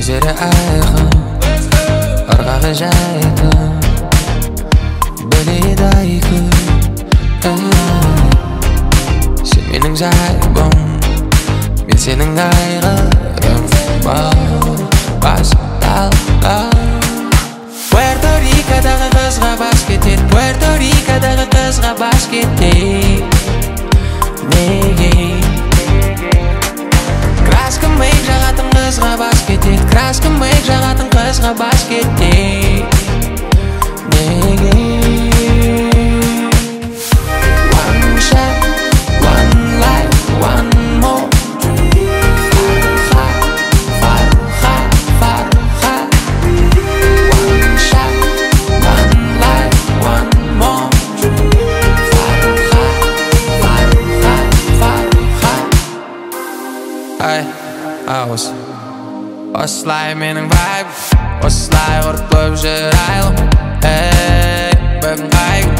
көздері айқын, ырғағы жайқын, біледі айқын. Сен менің жайбым, мен сенің айғырым. Басталды. Puerto Rico'дағы қызға бас кетеді, Puerto Rico'дағы қызға бас кетеді. Неге? Краска мейк жағатын қызға бас кетеді, краска мейк жағатын қызға бас кетеді. Неге? One shot, one life, one more. Осылай менің вайб, осылай ұрып көп жүр айлым. Бүгін қайым,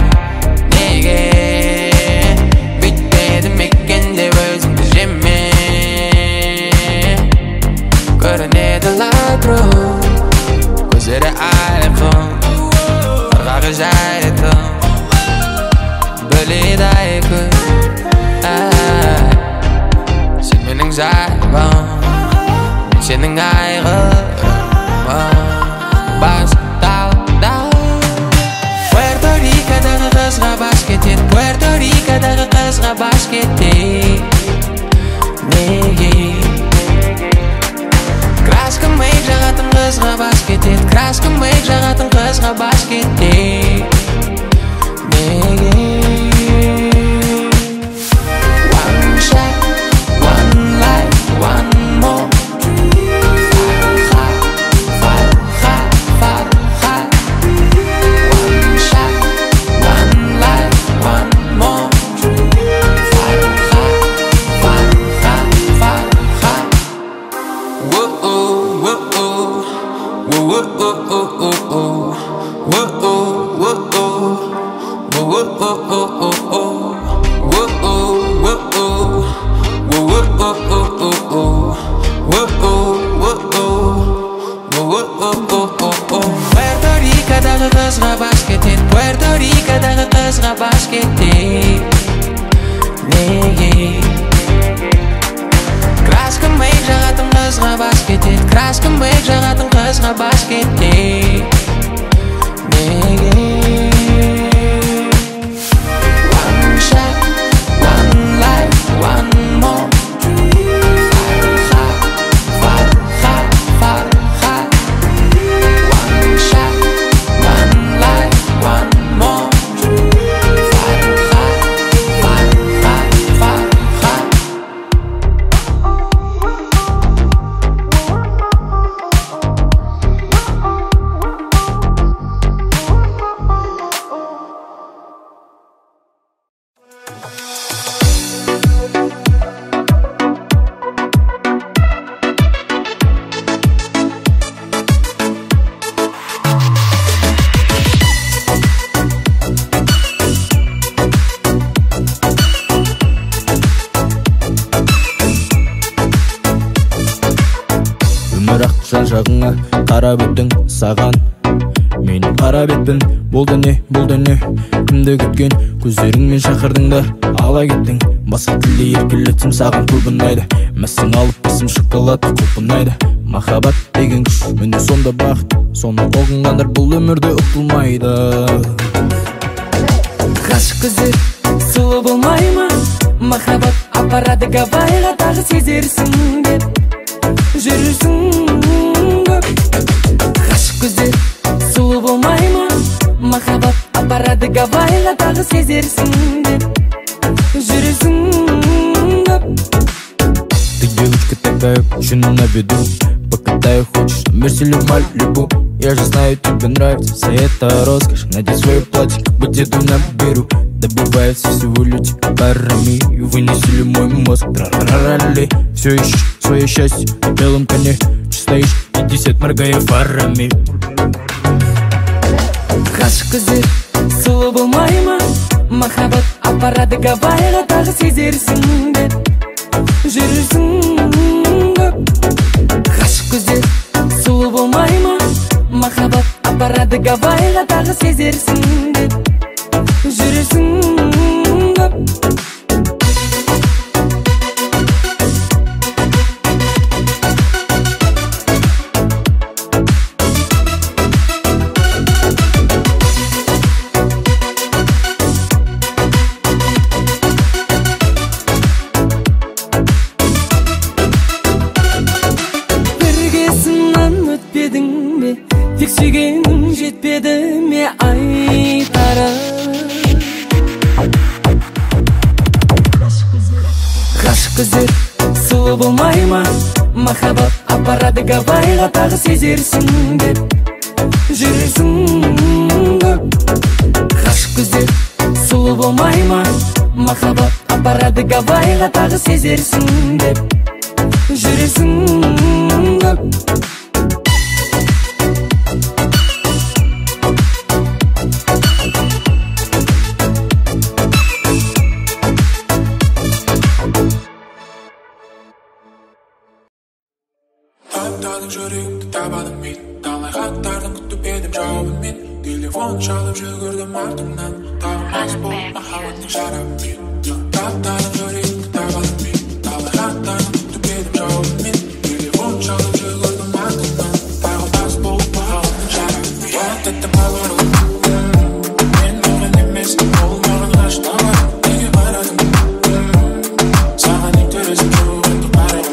неге бүйтпеді мекен деп өзіңді жеме. Көрінеді лайбру, көздері айқын, ырғағы жайқын, біледі айқын. Сен менің жайбым, сенің айғырым. Басталды. Puerto Rico'дағы қызға бас кетеді, Puerto Rico'дағы қызға бас кетеді. Неге? Краска мейк жағатын қызға бас кетеді, краска мейк жағатын қызға бас кетеді. Неге? One shot, one life, one more. Puerto Rico'дағы қызға бас кетеді, Puerto Rico'дағы қызға бас кетеді. Неге? Краска мейк жағатын қызға бас кетеді, краска мейк жағатын қызға бас кетеді. Неге? One shot, one life, one more. Жан-жағыңа қарап өттің саған, менің қарап етпін. Болды не, кімді күткен, көздеріңмен шақырдың да ала кеттің. Басқа тілде еркелетсем саған көп ұнайды, мәссің алып басым шоколад көп ұнайды. Махаббат деген күш, міне сонда бақыт, соны ұғынғандар бұл өмірде ұтылмайды. Ғашық көздер сұлу болмай ма? Махаббат апарады Гавайға, тағы сезерсің деп жүрсің көп. Ғашық көздер сұлу болмай ма? Махаббат апарады Гавайға, тағы сезерсің деп жүрсің көп. Ты девочка такая, почему на виду? Покатаю, хочешь, мерсилю Малибу. Я же знаю, тебе нравится вся эта роскошь. Надень свое платье, как бы деду на беру. Добивается всего лютика парами, и вынесли мой мозг. Тра-ра-ра-ли. Все ищешь свое счастье на белом коне, стоишь 50 моргая фарами. Ғашық көздер сұлу болмай ма? Махаббат апарады Гавайға, тағы сезерсің деп жүрсің көп. Ғашық көздер gavayga tagı sezersin dep жүресің көп. Тек сүйгенім жетпеді ме айтарым. Ғашық көздер сұлу болмай ма? Махаббат апарады гавайға тағы сезерсің деп жүресің көп. Ғашық көздер сұлу болмай ма? Махаббат апарады гавайға тағы сезерсің деп жүресің көп. Таптадың жүрегімді табадым мен, талай хаттардың күтіп едім жауабын мен. Телефон шалып жүгірдім артымнан, тағы мас болып махаббаттың шарабымен. Таптадың жүрегімді табадым мен, талай хаттардың күтіп едім жауабын мен. Телефон шалып жүгірдім артымнан, тағы мас болып махаббаттың шарабымен. Уақыт етті баларым, мен оған емес, ол маған ғашық аларым. Неге қарадым, саған интересім жоқ енді қарадым.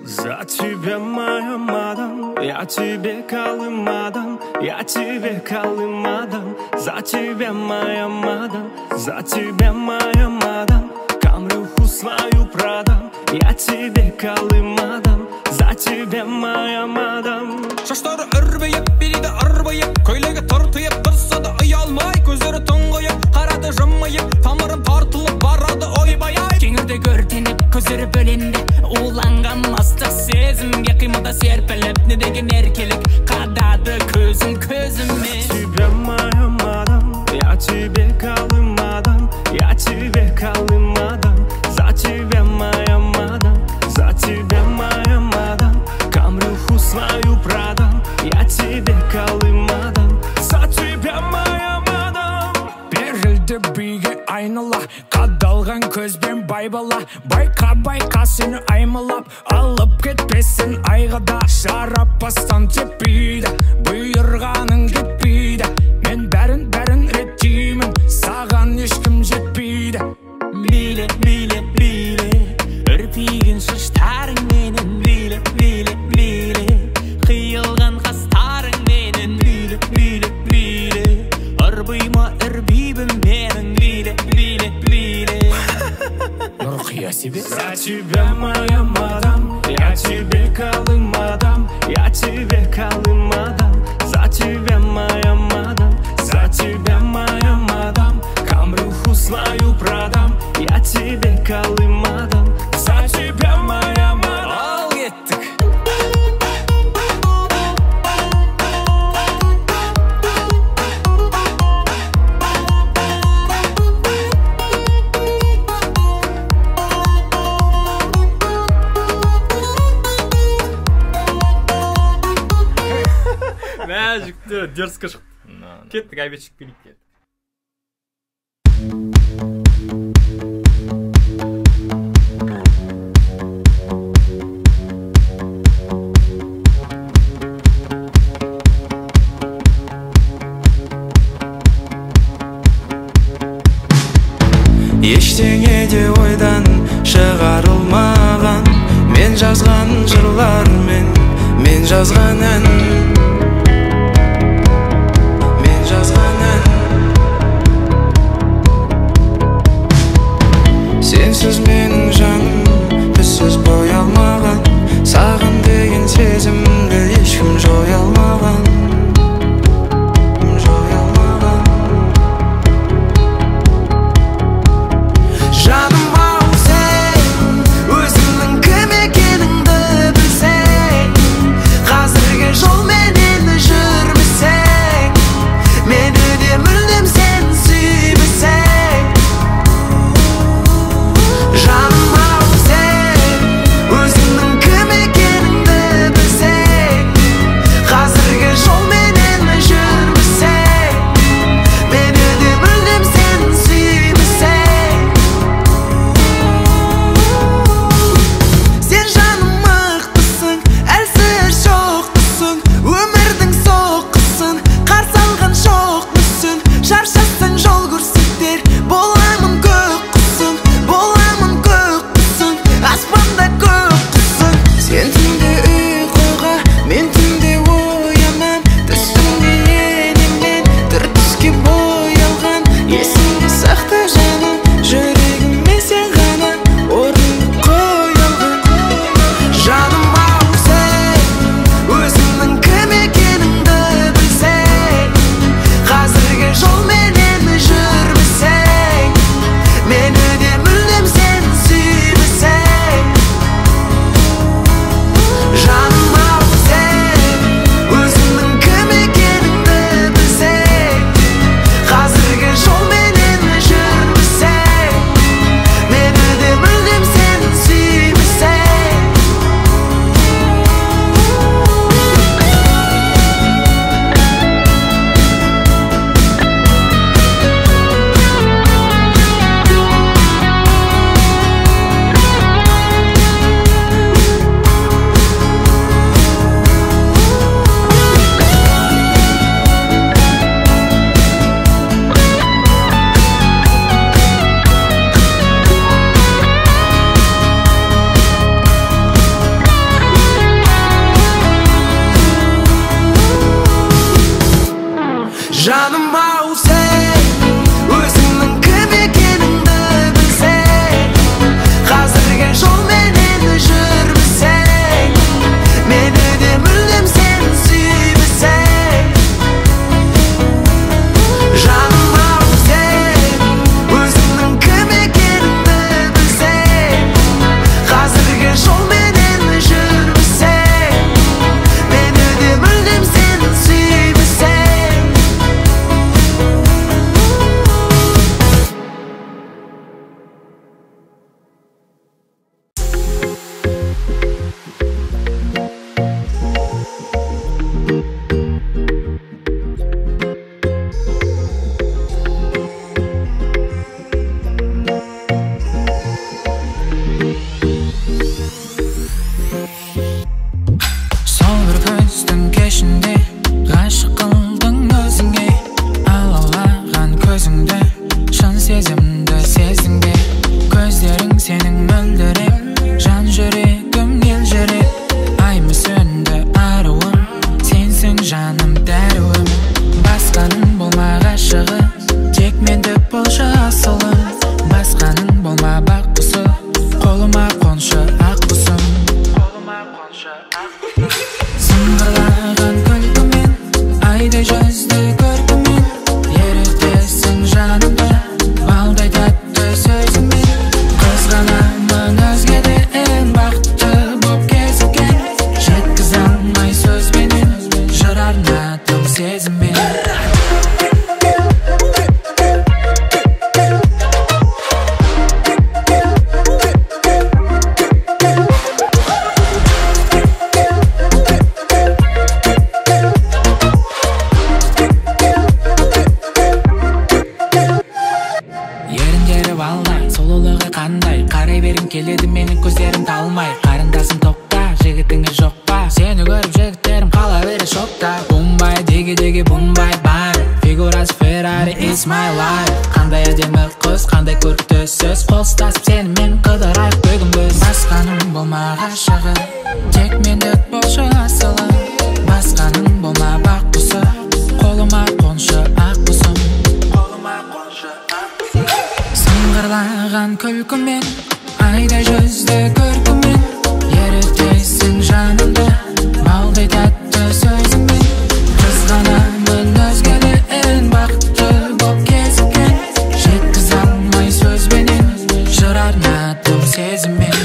За тебя, моя мадам, я тебе калым мадам, я тебе калым мадам. За тебя, моя мадам, за тебя, моя мадам, камрюху свою продам. Я тебе калым мадам, за тебя, моя мадам. Шаштары үрбейіп, береді арбайып, көйлегі тартыйып, тұрса да ұялмай, көздері тұңғайып, қарады жымайып, тамырым тартылып барады ойбай-ай. Кеңірде көртеніп, көздері бөленді, уланған мастық сезімге қимада серпіліп, не деген еркелік қадады көзім көзіме. За тебя, моя мадам, я тебе калым мадам, я тебе калым мадам. За тебя, моя мадам, за тебя, моя мадам, камрюху свою продам. Я тебе калым мадам, за тебя, моя мадам. Берілді биге айнала, қадалған көзбен байбала. Байқа сені аймалап, алып кетпесін айғада. Шарапастан теппейді, бұйырғаның кетпейді. Мен бәрін реттеймін, саған ешкім жетпейді. Биле, биле, биле, үрпейген шаштарың менің. Биле, биле, биле, қиылған қастарың менің. Биле, биле, биле, ұрбыйма үрбейбім менің. Биле, биле, биле. Нұрқия себе. За тебя, моя мадам, я тебе калым мадам, я тебе калым мадам. За тебя, моя Жігіттер дерзко шықты. Кеттік, айбет шығып келейік деді. Ештеңе де ойдан шығарылмаған, мен жазған жырлар мен жазған ән, мен жазған ән. Сенсіз менің жаным түссіз боя алмаған, саған деген сезімді ешкім жоя алмаған. жігітіңе жоқ па? Сені көріп жігіттерім қала бере шокта. Бумбай, диги, бумбай, бай. Фигурасы Ferrari, it's my life. Қандай әдемі қыз, қандай көрікті сөз. Қол ұстасып сенімен қыдырайық бүгін біз. Басқаның болма ғашығы, тек мендік болшы асылы. Басқаның болма бақ құсы, қолыма қоншы ақ құсым. Сыңғырлаған күлкімен, айдай жүзді көркімен, ерітесің жанымды балдай тәтті сөзіңмен. Қызғанамын өзгелерін бақытты боп кезіккен, жеткізе алмай сөзбенен, жыр арнадым сезіммен.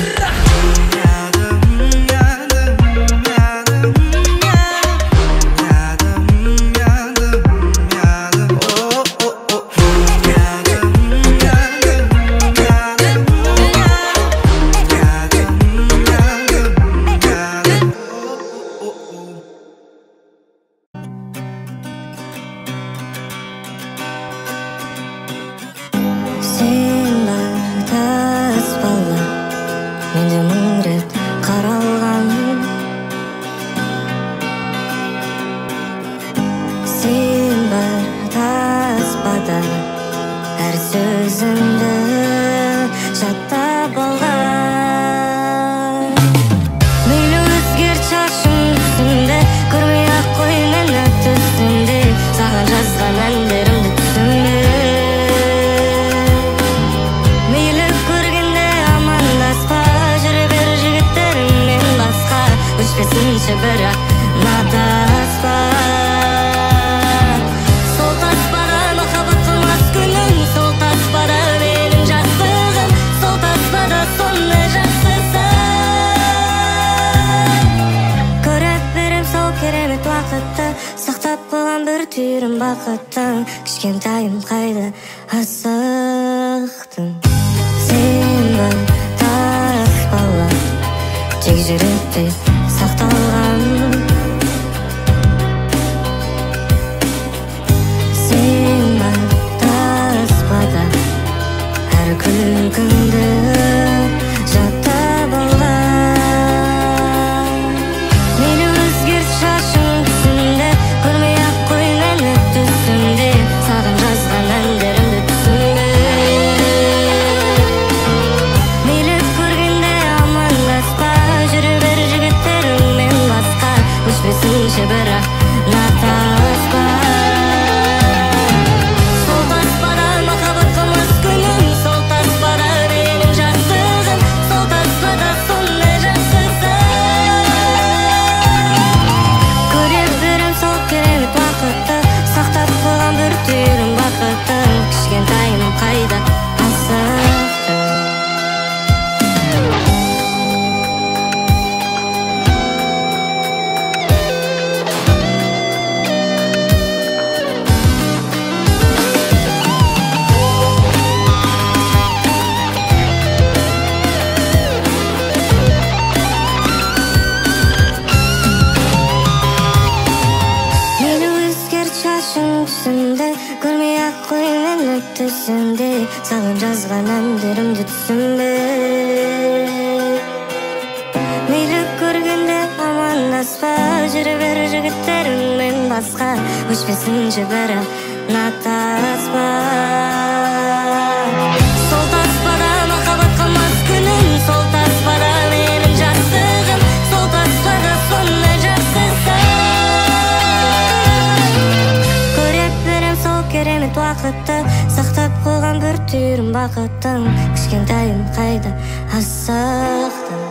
Кішкентайым қайда асықтың, сен бір тас бала, тек жүректе сақталған. Сен бір таспада әр күлкіңді жаттап алған. Мені өзгерт шашың түсімде, көрмей-ақ қой мені түсімде, саған жазған әндерімді түсімде. Мейлі көргенде амандаспа, жүре бер жігіттеріңмен басқа, өшпесінші бірақ натаспа. Сол таспада махаббат қылмас күнім, сол таспада менің жастығым, сол таспада сондай жақсысың. Көре берем сол керемет уақытты, сақтап қойған бір түйірім бақыттың. Кішкентайым қайда асықтың. Мені өзгерт шашың түсімде, көрмей-ақ қой мені түсімде, саған жазған әндерімді түсімде. Мейлі көргенде амандаспа, жүре бер жігіттеріңмен басқа, өшпесінші бірақ натаспа. Сол таспада махаббат қылмас күнім, сол таспада менің жастығым, сол таспада сондай жақсысың. Көре берем сол керемет уақытты, сақтап қойған бір түйірім бақыттың. Кішкентайым қайда асықтың.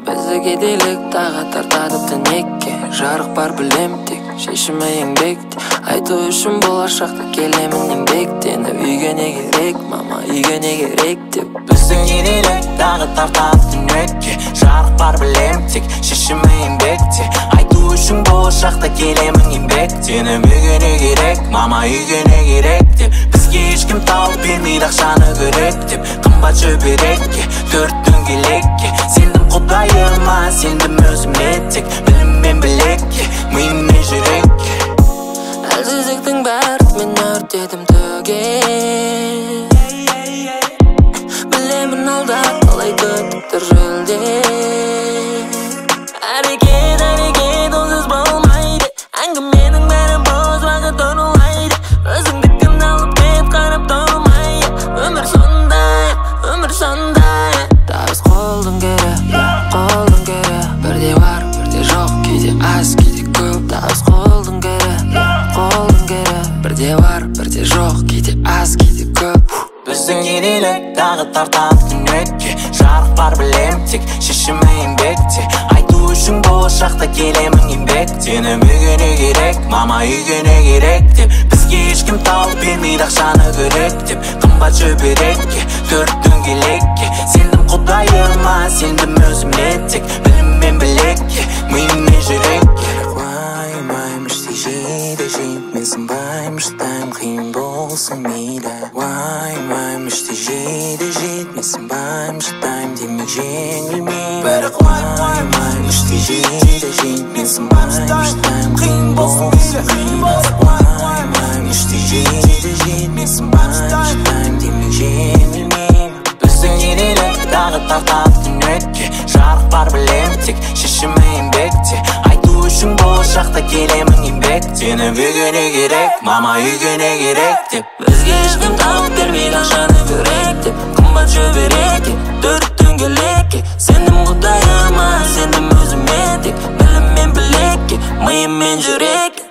Бізді кедейлік тағы тартады түнекке, жарық бар білем тек, шешімі еңбекте. Айту үшін болашақта келемін еңбектеніп, үйге не керек, мама, үйге не керек деп. Бізді кедейлік тағы тартады түнекке, жарық бар білем тек, шешімі еңбекте. Айту үшін болашақта келемін еңбектеніп, үйге не керек, мама, үйге не керек деп. Бізге ешкім тауып бермейді ақшаны көрек деп, қымбат шөберекке, төрт дөңгелекке. Сендім құдайыма, сендім болашақта келемін еңбек сенің үйге не керек мама үйге не керек деп бізге ешкім тауып бермейді ақшаны керек деп қымбат шөберекке төрт дөңгелекке сендім құдайыма сендім өзіме тек білім мен білекке миым мен жүрекке уаймаймыш жейді жейіп мен сынбаймыш тайм қиын болсын мейлі уаймаймыш жейді жейіп мен сынбаймыш тайм демек жеңілмеймін бірақ уаймаймыш жейді жейіп мен сынбаймыш тайм қиын болсын мейлі уаймаймыш жейді жейіп мен сынбаймыш тайм демек жеңілмеймін біздің елелік тағы тартады түнекке жарық бар білем тек шешімі еңбекте айту үшін болашақта келемін еңбек сенің үйге не керек мама үйге не керек деп бізге ешкім тауып бермейді ақшаны керек деп қымбат шөберекке төрт дөңгелекке сендім құдайыма сендім өзіме тек білім мен білекке миым мен жүрекке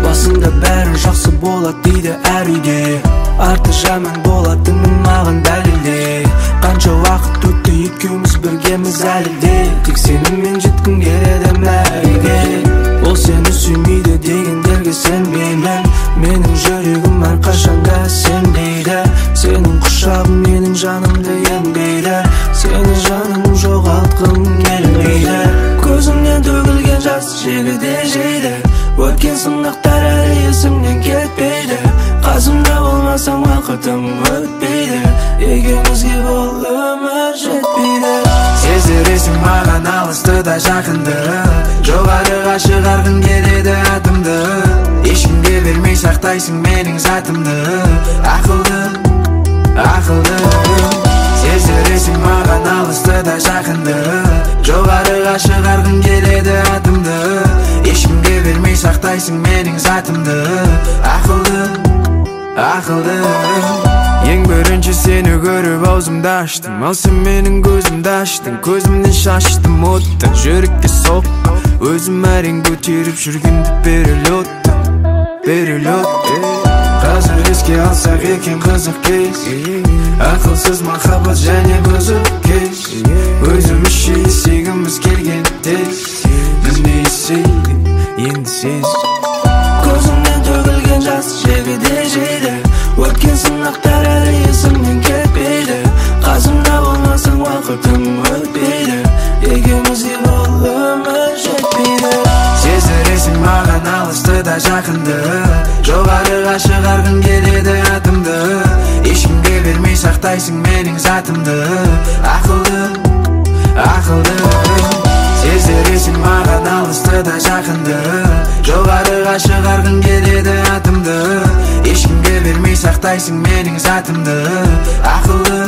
Басында бәрі жақсы болады дейді әр үйде арты жаман болатынын маған дәлелде қанша уақыт өтті екеуміз біргеміз әлі де тек сенімен жеткім келеді мәреге ол сені сүймейді дегендерге сенбеймін менің жүрегім әрқашанда сенбейді сенің құшағың менің жанымды емдейді сені жаным жоғалтқым келмейді көзімнен төгілген жас желіде жейді өткен сынақтар әлі есімнен кетпейді қасымда болмасаң уақытым өтпейді екеумізге бұл өмір жетпейді сездіресің маған алысты да жақынды жоғарыға шығарғың келеді атымды ешкімге бермей сақтайсың менің затымды ақылды сездіресің маған алысты да жақынды жоғарыға шығарғың келеді атымды ешкімге бермей сақтайсың менің затымды ақылды ең бірінші сені көріп аузымды аштым ал сен менің көзімді аштың көзімнен шаштым отты жүрекке соққы өзім әрең көтеріп жүргенді перелетті қазір еске алсақ екен қызық кез ақылсыз махаббат және бұзық кез өзімізше есегіміз келген тез біз не есейдік енді сез көзімнен төгілген жас желіде жейді өткен сынақтар әлі есімнен кетпейді қасымда болмасаң уақытым өтпейді екеумізге бұл өмір жетпейді сездіресің маған алысты да жақынды жоғарыға шығарғың келеді атымды ешкімге бермей сақтайсың менің затымды ақылды сездіресің маған алысты да жақынды жоғарыға шығарғың келеді атымды ешкімге бермей сақтайсың менің затымды ақылды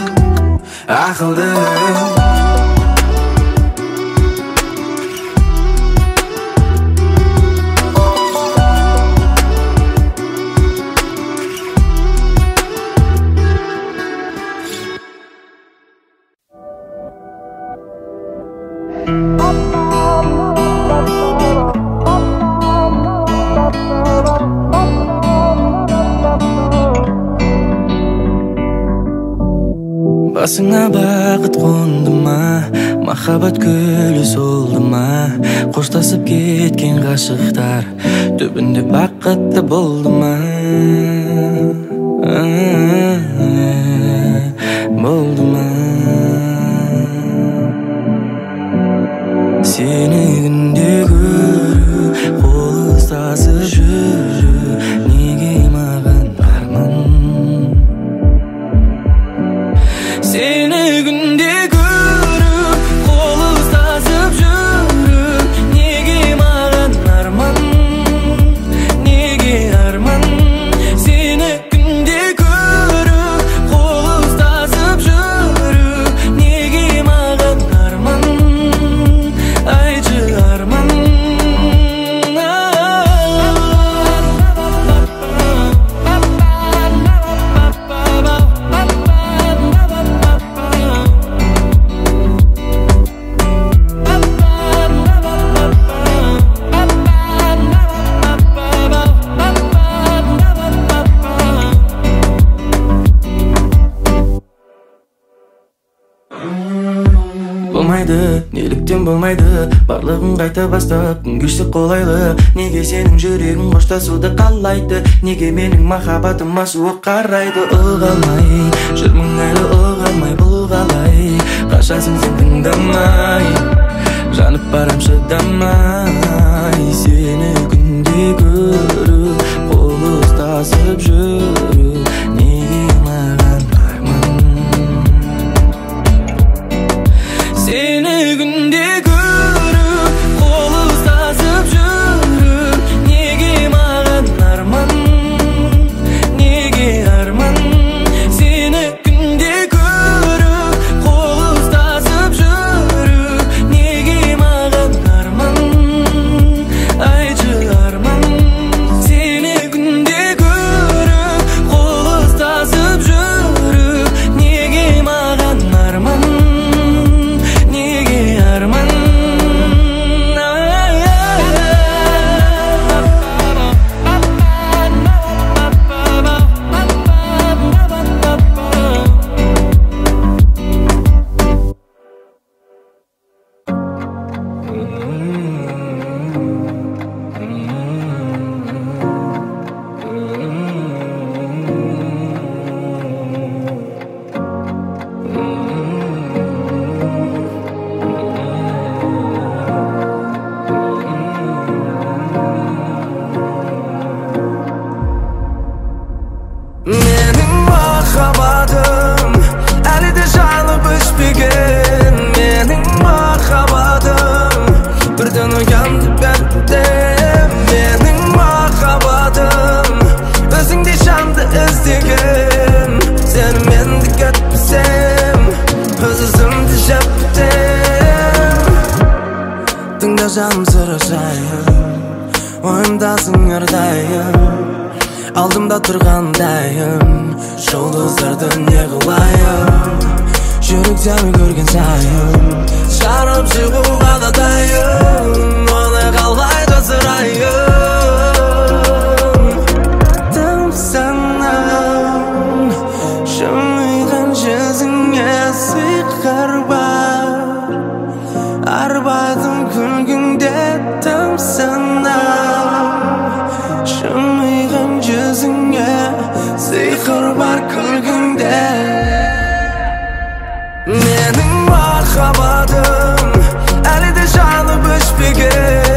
Басыңа бақыт қонды ма, махаббат гүлі солды ма, қоштасып кеткен ғашықтар түбінде бақытты болды ма? Болды ма? Сені күнде көру, қол ұстасып жүру, неге маған арман? Seni günde görüp kol ıstasıp yürüp nege mağan arman, nege arman. Seni günde болмайды, неліктен болмайды, барлығын қайта бастап, күн кешті қолайлы. Неге сенің жүрегің қоштасуды қалайды, неге менің махаббатыма суық қарайды. Ұғалмай, жүрмін әлі ұғалмай, бұл қалай, қашасың сен тыңдамай, жанып барам шыдамай. Сені күнде көріп, қол ұстасып жүріп, неге маған арман. Seni günde görüp, kol ıslasıp жүріп, неге маған арман, неге арман. Seni günde görüp, kol ıslasıp жүріп, неге маған арман, айтшы арман. Seni günde görüp, kol ıslasıp жүріп, неге маған арман. Mening mahabbatim әлі де жайлып өшпеген. Mening mahabbatim бірден оянды бәрібір. Mening mahabbatim өзіңдей жанды іздеген. Сені менді кетпесем, өз өзімді жеп бітем. Тыңда жаным сұрашайын, ойымдасың әрдайым, алдымда тұрғандайым, жұлдыздарды не қылайын. Жүректен көрген сайын, жарып шығуға да дайын, оны қалай жасырайын. Тым санам, жымиған жүзіңе сиқыр бар, арбадым күлгіңде. Тым санам, жымиған жүзіңе сиқыр бар күлгіңде. Mening mahabbatim әлі де жайлып өшпеген.